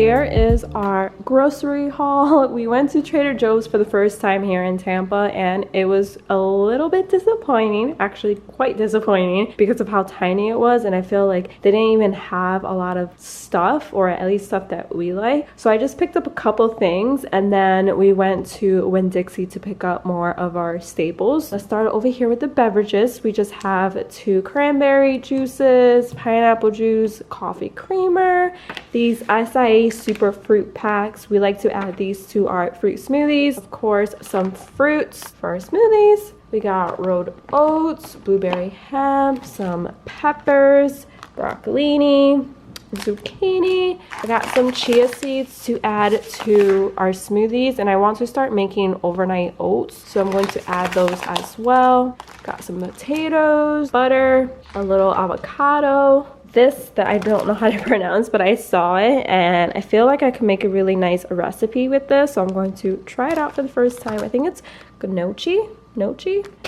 here is our grocery haul. We went to Trader Joe's for the first time here in Tampa, and it was a little bit disappointing, actually quite disappointing, because of how tiny it was, and I feel like they didn't even have a lot of stuff, or at least stuff that we like. So I just picked up a couple things, and then we went to Winn-Dixie to pick up more of our staples. Let's start over here with the beverages. We just have 2 cranberry juices, pineapple juice, coffee creamer, these acai super fruit packs. We like to add these to our fruit smoothies. Of course, some fruits for our smoothies. We got rolled oats, blueberry ham, some peppers, broccolini, zucchini. I got some chia seeds to add to our smoothies, and I want to start making overnight oats, so I'm going to add those as well. Got some potatoes, butter, a little avocado. This that I don't know how to pronounce, but I saw it and I feel like I can make a really nice recipe with this, so I'm going to try it out for the first time. I think it's gnocchi.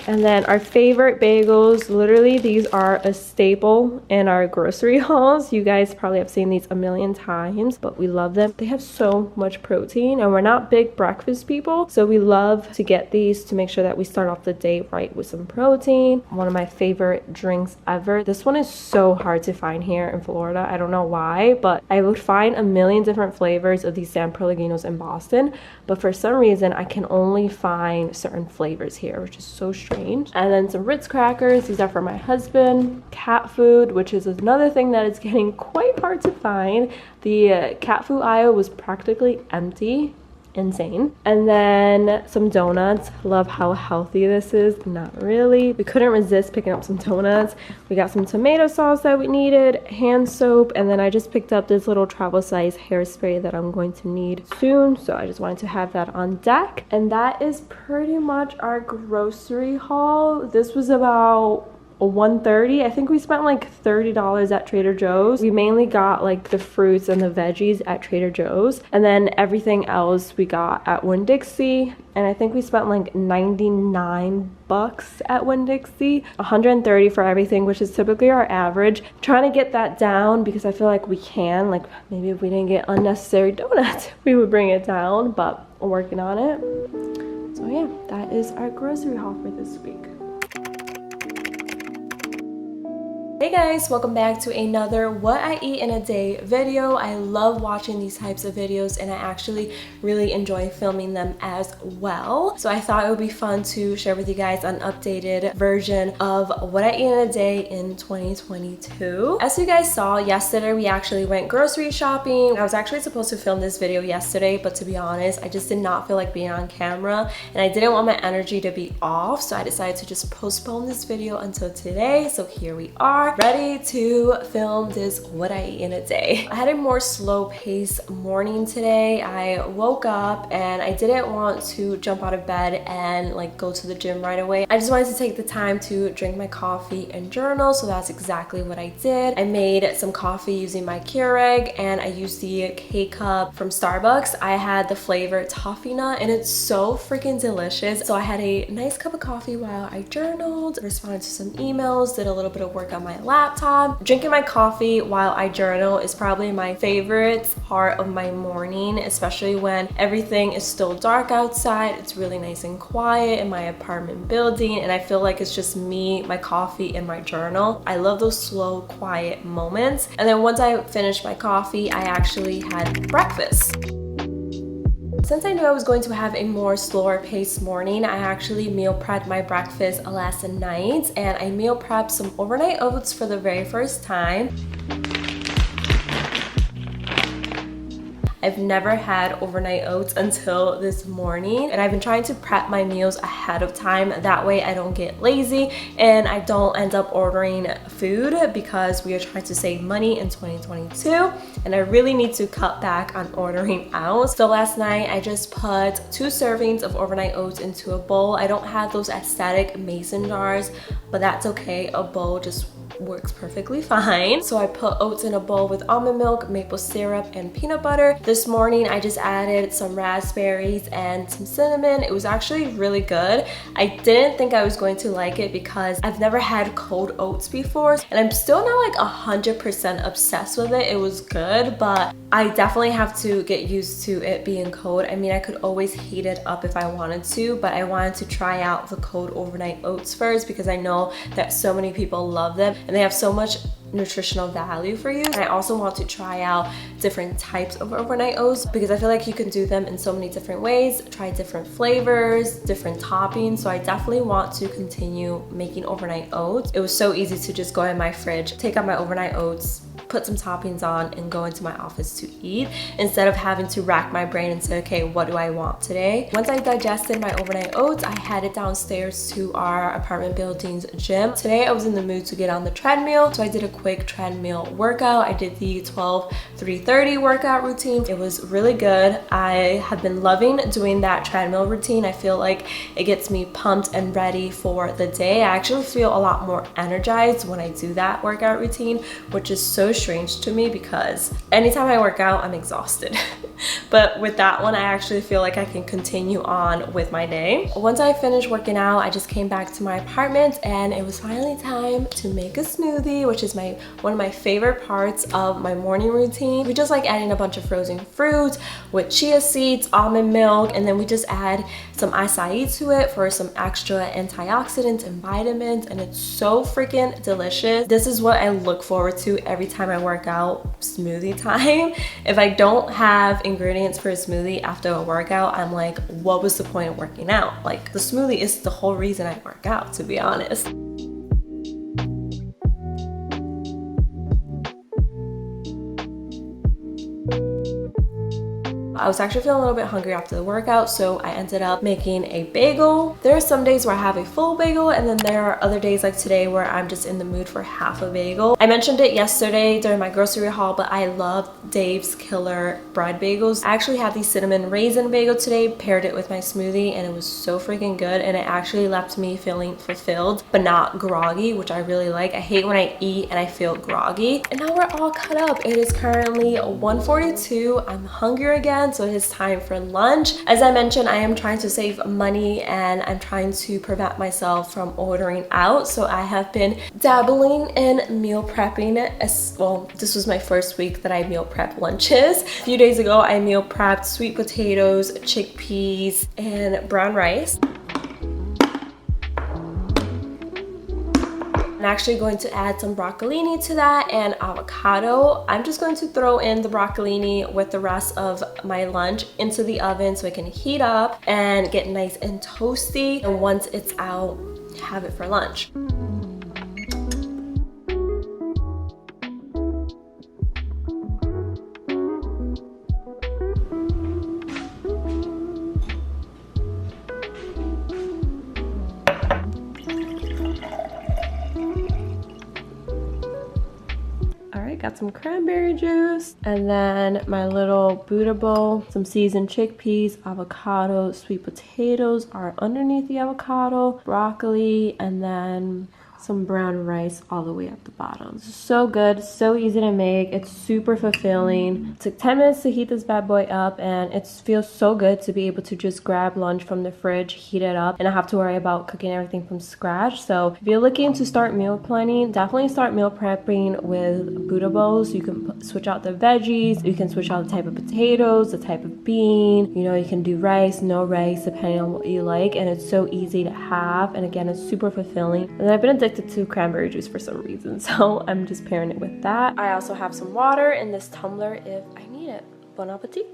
And then our favorite bagels. Literally, these are a staple in our grocery hauls. You guys probably have seen these a million times, but we love them. They have so much protein, and we're not big breakfast people, so we love to get these to make sure that we start off the day right with some protein. One of my favorite drinks ever. This one is so hard to find here in Florida. I don't know why, but I would find a million different flavors of these San Pellegrinos in Boston, but for some reason I can only find certain flavors here, which is so strange. And then some Ritz crackers. These are for my husband. Cat food, which is another thing that is getting quite hard to find. The cat food aisle was practically empty. Insane. And then some donuts. Love how healthy this is. Not really. We couldn't resist picking up some donuts. We got some tomato sauce that we needed, hand soap, and then I just picked up this little travel size hairspray that I'm going to need soon, so I just wanted to have that on deck. And that is pretty much our grocery haul. This was about $130. I think we spent like $30 at Trader Joe's. We mainly got like the fruits and the veggies at Trader Joe's, and then everything else we got at Winn-Dixie, and I think we spent like 99 bucks at Winn-Dixie. 130 for everything, which is typically our average. I'm trying to get that down because I feel like we can, like maybe if we didn't get unnecessary donuts we would bring it down, but we're working on it. So yeah, that is our grocery haul for this week. Hey guys, welcome back to another What I Eat in a Day video. I love watching these types of videos, and I actually really enjoy filming them as well. So I thought it would be fun to share with you guys an updated version of What I Eat in a Day in 2022. As you guys saw yesterday, we actually went grocery shopping. I was actually supposed to film this video yesterday, but to be honest, I just did not feel like being on camera, and I didn't want my energy to be off, so I decided to just postpone this video until today. So here we are, ready to film this What I Eat in a Day. I had a more slow-paced morning today. I woke up and I didn't want to jump out of bed and like go to the gym right away. I just wanted to take the time to drink my coffee and journal, so that's exactly what I did. I made some coffee using my Keurig, and I used the K-Cup from Starbucks. I had the flavor toffee nut, and it's so freaking delicious. So I had a nice cup of coffee while I journaled, responded to some emails, did a little bit of work on my laptop. Drinking my coffee while I journal is probably my favorite part of my morning, especially when everything is still dark outside. It's really nice and quiet in my apartment building, and I feel like it's just me, my coffee, and my journal. I love those slow, quiet moments. And then once I finished my coffee, I actually had breakfast. Since I knew I was going to have a more slower paced morning, I actually meal prepped my breakfast last night, and I meal prepped some overnight oats for the very first time. I've never had overnight oats until this morning, and I've been trying to prep my meals ahead of time. That way I don't get lazy and I don't end up ordering food, because we are trying to save money in 2022 and I really need to cut back on ordering out. So last night I just put 2 servings of overnight oats into a bowl. I don't have those aesthetic mason jars, but that's okay. A bowl just works perfectly fine. So I put oats in a bowl with almond milk, maple syrup, and peanut butter. This morning I just added some raspberries and some cinnamon. It was actually really good. I didn't think I was going to like it because I've never had cold oats before, and I'm still not like 100% obsessed with it. It was good, but I definitely have to get used to it being cold. I mean, I could always heat it up if I wanted to, but I wanted to try out the cold overnight oats first because I know that so many people love them and they have so much nutritional value for you. And I also want to try out different types of overnight oats because I feel like you can do them in so many different ways, try different flavors, different toppings. So I definitely want to continue making overnight oats. It was so easy to just go in my fridge, take out my overnight oats, put some toppings on, and go into my office to eat instead of having to rack my brain and say, okay, what do I want today? Once I digested my overnight oats, I headed downstairs to our apartment building's gym. Today I was in the mood to get on the treadmill, so I did a quick treadmill workout. I did the 12-3-30 workout routine. It was really good. I have been loving doing that treadmill routine. I feel like it gets me pumped and ready for the day. I actually feel a lot more energized when I do that workout routine, which is so strange to me because anytime I work out, I'm exhausted. But with that one, I actually feel like I can continue on with my day. Once I finished working out, I just came back to my apartment and it was finally time to make a smoothie, which is one of my favorite parts of my morning routine. We just like adding a bunch of frozen fruits with chia seeds, almond milk, and then we just add some acai to it for some extra antioxidants and vitamins, and it's so freaking delicious. This is what I look forward to every time I work out, smoothie time. If I don't have ingredients for a smoothie after a workout, I'm like, what was the point of working out? Like, the smoothie is the whole reason I work out, to be honest. I was actually feeling a little bit hungry after the workout, so I ended up making a bagel. There are some days where I have a full bagel, and then there are other days like today where I'm just in the mood for half a bagel. I mentioned it yesterday during my grocery haul, but I love Dave's Killer bread bagels. I actually had the cinnamon raisin bagel today, paired it with my smoothie, and it was so freaking good, and it actually left me feeling fulfilled but not groggy, which I really like. I hate when I eat and I feel groggy. And now we're all cut up. It is currently 1:42. I'm hungry again, so it is time for lunch. As I mentioned, I am trying to save money and I'm trying to prevent myself from ordering out. So I have been dabbling in meal prepping. Well, this was my first week that I meal prep lunches. A few days ago, I meal prepped sweet potatoes, chickpeas, and brown rice. I'm actually going to add some broccolini to that and avocado. I'm just going to throw in the broccolini with the rest of my lunch into the oven so it can heat up and get nice and toasty. And once it's out, have it for lunch. Got some cranberry juice, and then my little Buddha bowl, some seasoned chickpeas, avocado, sweet potatoes are underneath the avocado, broccoli, and then some brown rice all the way at the bottom. So good, so easy to make. It's super fulfilling. It took 10 minutes to heat this bad boy up, and it feels so good to be able to just grab lunch from the fridge, heat it up, and not have to worry about cooking everything from scratch. So if you're looking to start meal planning, definitely start meal prepping with Buddha bowls. You can switch out the veggies, you can switch out the type of potatoes, the type of bean, you know, you can do rice, no rice, depending on what you like, and it's so easy to have, and again, it's super fulfilling. And I've been addicted to cranberry juice for some reason, so I'm just pairing it with that. I also have some water in this tumbler if I need it. Bon appetit!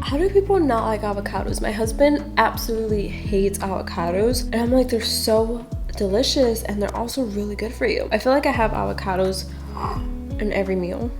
How do people not like avocados? My husband absolutely hates avocados, and I'm like, they're so delicious and they're also really good for you. I feel like I have avocados in every meal.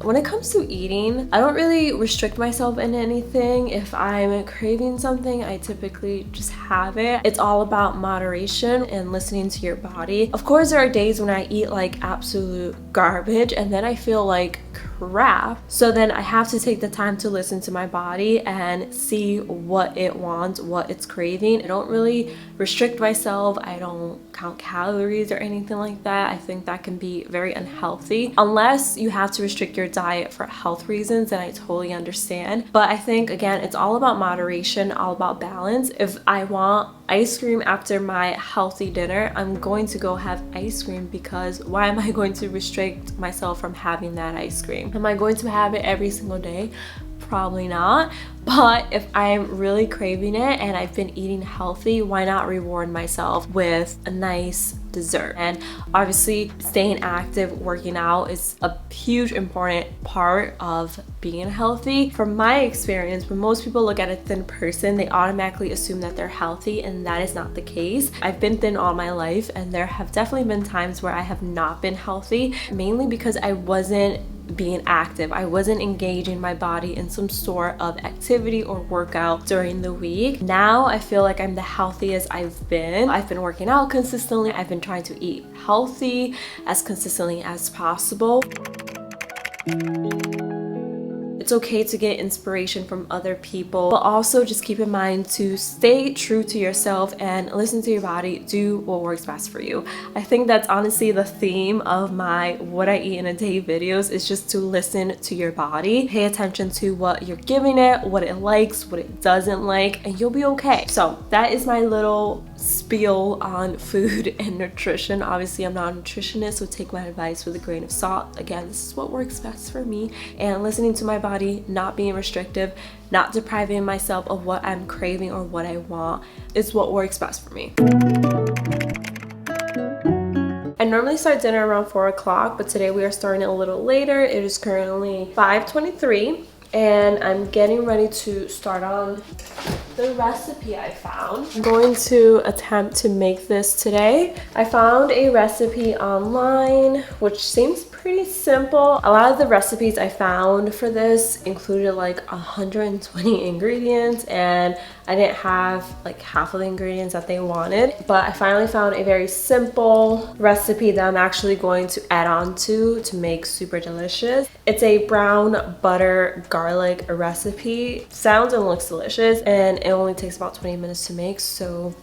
when it comes to eating, I don't really restrict myself in anything. If I'm craving something, I typically just have it. It's all about moderation and listening to your body. Of course, there are days when I eat like absolute garbage and then I feel like crap. So then I have to take the time to listen to my body and see what it wants, what it's craving. I don't really restrict myself. I don't count calories or anything like that. I think that can be very unhealthy. Unless you have to restrict your diet for health reasons, then I totally understand. But I think, again, it's all about moderation, all about balance. If I want ice cream after my healthy dinner, I'm going to go have ice cream, because why am I going to restrict myself from having that ice cream? Am I going to have it every single day? Probably not. But if I'm really craving it and I've been eating healthy, why not reward myself with a nice dessert? And obviously staying active, working out is a huge important part of being healthy. From my experience, when most people look at a thin person, they automatically assume that they're healthy, and that is not the case. I've been thin all my life, and there have definitely been times where I have not been healthy, mainly because I wasn't being active. I wasn't engaging my body in some sort of activity or workout during the week. Now I feel like I'm the healthiest I've been. I've been working out consistently. I've been trying to eat healthy as consistently as possible. It's okay to get inspiration from other people, but also just keep in mind to stay true to yourself and listen to your body. Do what works best for you. I think that's honestly the theme of my What I Eat in a Day videos, is just to listen to your body. Pay attention to what you're giving it, what it likes, what it doesn't like, and you'll be okay. So that is my little spiel on food and nutrition. Obviously, I'm not a nutritionist, so take my advice with a grain of salt. Again, this is what works best for me, and listening to my body, not being restrictive, not depriving myself of what I'm craving or what I want, is what works best for me. I normally start dinner around 4 o'clock, but today we are starting a little later. It is currently 5:23, and I'm getting ready to start on the recipe I found. I'm going to attempt to make this today. I found a recipe online, which seems pretty simple. A lot of the recipes I found for this included like 120 ingredients, and I didn't have like half of the ingredients that they wanted. But I finally found a very simple recipe that I'm actually going to add on to make super delicious. It's a brown butter garlic recipe. Sounds and looks delicious, and it only takes about 20 minutes to make, so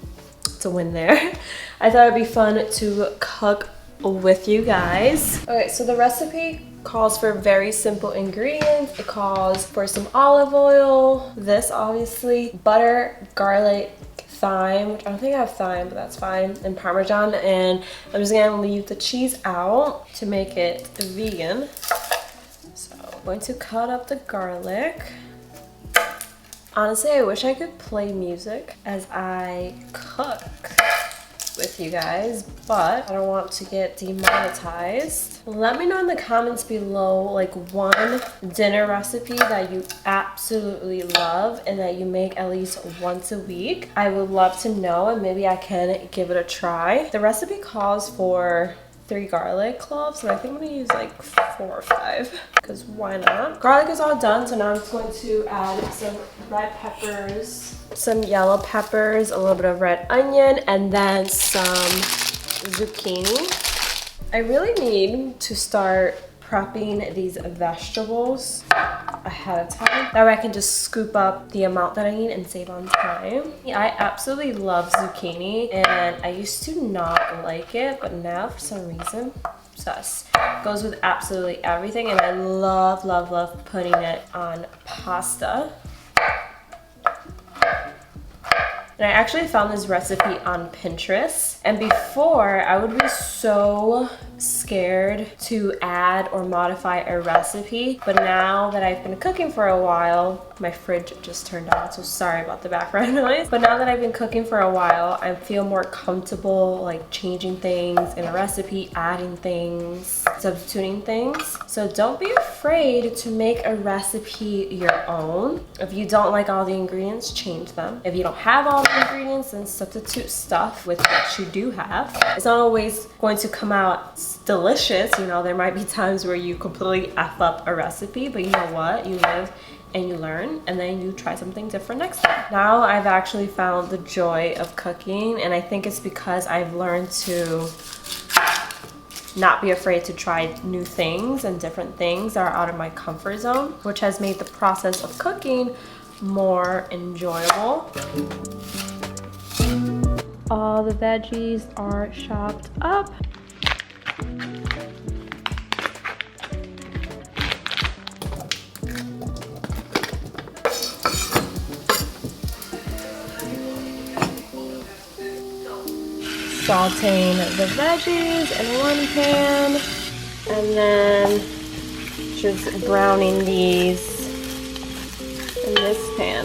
it's a win there. I thought it'd be fun to cook with you guys. Okay, so the recipe calls for very simple ingredients. It calls for some olive oil, this obviously, butter, garlic, thyme, which I don't think I have thyme, but that's fine, and Parmesan. And I'm just gonna leave the cheese out to make it vegan. So I'm going to cut up the garlic. Honestly, I wish I could play music as I cook with you guys, but I don't want to get demonetized. Let me know in the comments below like one dinner recipe that you absolutely love and that you make at least once a week. I would love to know, and maybe I can give it a try. The recipe calls for 3 garlic cloves, so I think I'm gonna use like 4 or 5, because why not? Garlic is all done, so now I'm just going to add some red peppers, some yellow peppers, a little bit of red onion, and then some zucchini. I really need to start prepping these vegetables ahead of time. That way I can just scoop up the amount that I need and save on time. I absolutely love zucchini, and I used to not like it, but now for some reason, obsessed. Goes with absolutely everything, and I love, love, love putting it on pasta. And I actually found this recipe on Pinterest, and before I would be so scared to add or modify a recipe, but now that I've been cooking for a while, my fridge just turned on, so sorry about the background noise, but now that I've been cooking for a while, I feel more comfortable like changing things in a recipe, adding things, substituting things. So don't be afraid to make a recipe your own. If you don't like all the ingredients, change them. If you don't have all of ingredients and substitute stuff with what you do have. It's not always going to come out delicious. You know, there might be times where you completely F up a recipe, but you know what? You live and you learn, and then you try something different next time. Now I've actually found the joy of cooking, and I think it's because I've learned to not be afraid to try new things and different things that are out of my comfort zone, which has made the process of cooking more enjoyable. All the veggies are chopped up. Sauteing the veggies in one pan, and then just browning these in this pan.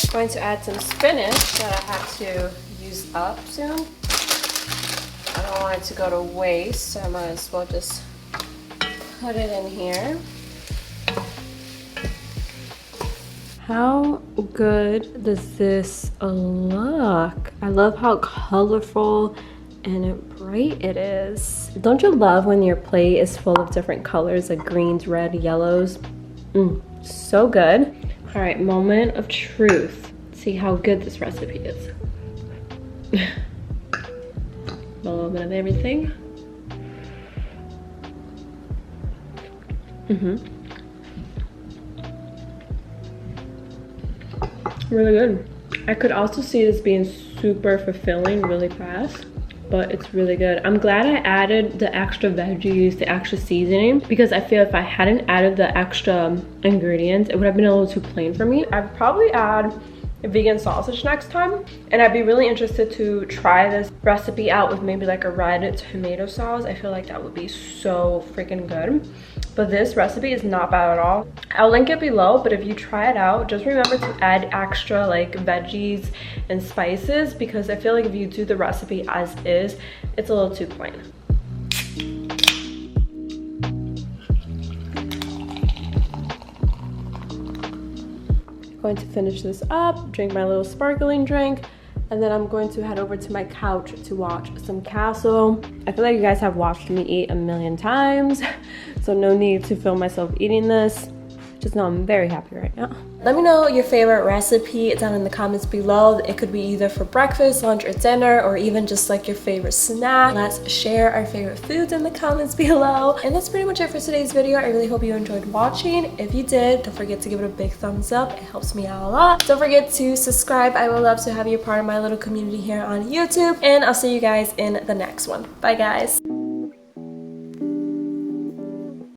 I'm going to add some spinach that I have to use up soon. I don't want it to go to waste, so I might as well just put it in here. How good does this look? I love how colorful and bright it is. Don't you love when your plate is full of different colors, like greens, red, yellows? So good. All right, moment of truth. See how good this recipe is. A little bit of everything. Really good. I could also see this being super fulfilling really fast, but it's really good. I'm glad I added the extra veggies, the extra seasoning, because I feel if I hadn't added the extra ingredients, it would have been a little too plain for me. I'd probably add a vegan sausage next time, and I'd be really interested to try this recipe out with maybe like a red tomato sauce. I feel like that would be so freaking good. But this recipe is not bad at all. I'll link it below, but if you try it out, just remember to add extra like veggies and spices, because I feel like if you do the recipe as is, it's a little too plain. Going to finish this up, drink my little sparkling drink, and then I'm going to head over to my couch to watch some Castle. I feel like you guys have watched me eat a million times, so no need to film myself eating this. Just know I'm very happy right now. Let me know your favorite recipe down in the comments below. It could be either for breakfast, lunch, or dinner, or even just like your favorite snack. Let's share our favorite foods in the comments below. And that's pretty much it for today's video. I really hope you enjoyed watching. If you did, don't forget to give it a big thumbs up. It helps me out a lot. Don't forget to subscribe. I would love to have you part of my little community here on YouTube. And I'll see you guys in the next one. Bye guys.